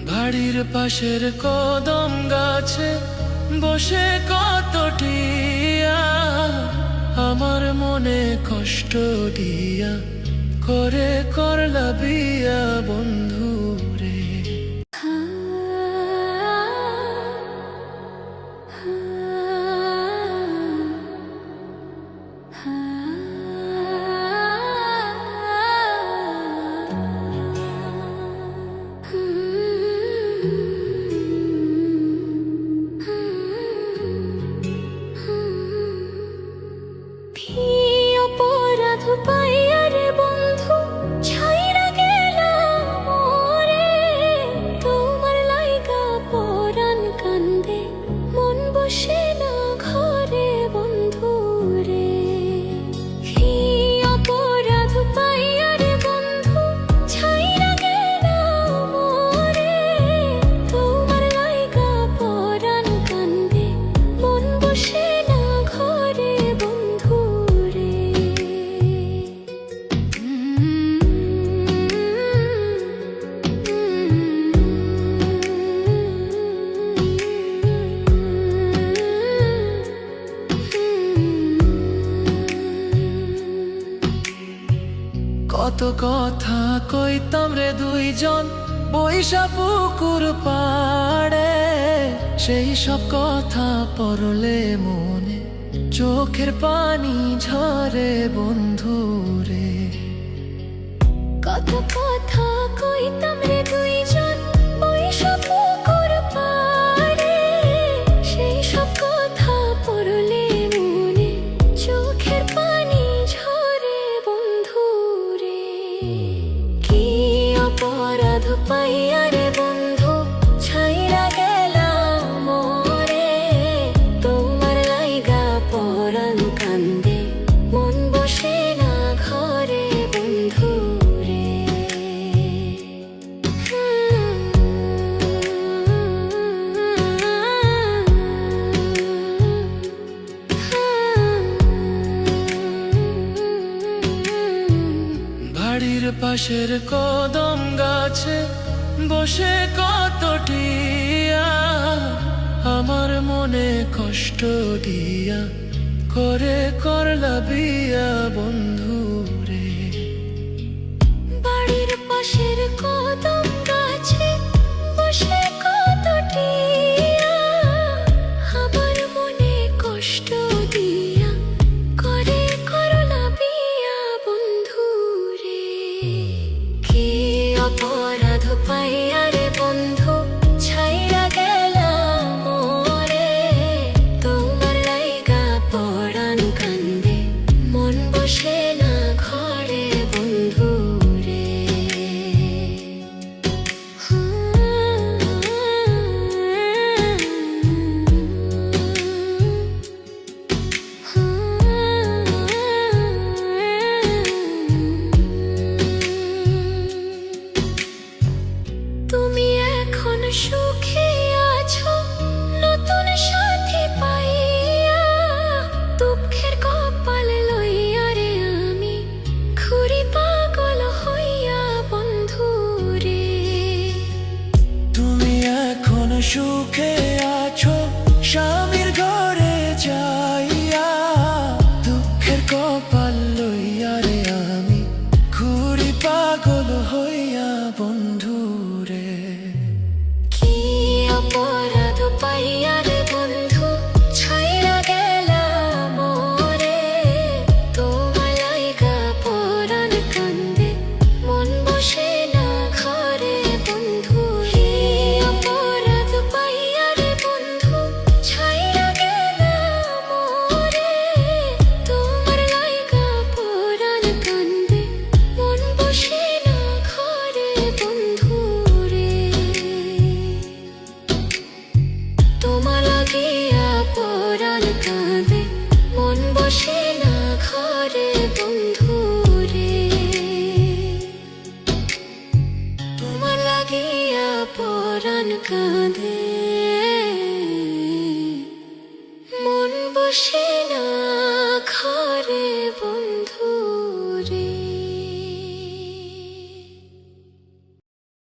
বাড়ির পাশের কদম গাছে বসে কত টিয়া আমার মনে কষ্ট দিয়া করে করলা বিয়া বন্ধু রে। কত কথা কইতাম রে দুইজন বৈশা পুকুর পাড়ে, সেই সব কথা পড়লে মনে চোখের পানি ঝরে বন্ধু রে। কত কথা কইতাম রে দুইজন বৈশা পুকুর পাড়ে, সেই সব কথা পড়লে মনে চোখের পানি ঝরে বন্ধু রে। কি অপরাধ পাইয়া রে বন্ধু ছাইরা গেলাম মোরে, তোমার লাইগা পরাণ কান্দে মন বসে না ঘরে বন্ধু রে। বাড়ির পাশের কদম গাছে বসে কত টিয়া আমার মনে কষ্ট দিয়া করে করলা বিয়া বন্ধু রে। বাড়ির পাশের কদম গাছে বসে কত টিয়া আমার মনে কষ্ট দিয়া করে করলা বিয়া বন্ধু রে। কি অপরাধ পাইয়া রে বন্ধু ছাইরা গেলাম মোরে, তোমার লাইগা পরাণ কান্দে মন বসে না ঘরে বন্ধু রে। তুমি এখন সুখে আছো নতুন সাথী পাইয়া, দুঃখের কপাল লইয়া রে আমি ঘুরি পাগল হইয়া বন্ধু রে। তুমি এখন সুখে আছো স্বামীর ঘরে যাইয়া, দুঃখের কপাল লইয়া রে আমি ঘুরি পাগল হইয়া বন্ধু রে। কি অপরাধ পাইয়া রে বন্ধু ছাইরা গেলাম মোরে, তোমার লাইগা পরাণ কান্দে মন বসে না ঘরে বন্ধু রে। অপরাধ পাইয়া রে বন্ধু ছাইরা গেলাম মোরে, তোমার লাইগা পরাণ কান্দে মন বসে না ঘরে বন্ধু রে। তোমার লাগিয়া পরাণ কাঁদে মন বসে না ঘরে বন্ধু রে। তোমার লাগিয়া পরাণ কাঁদে মন বসে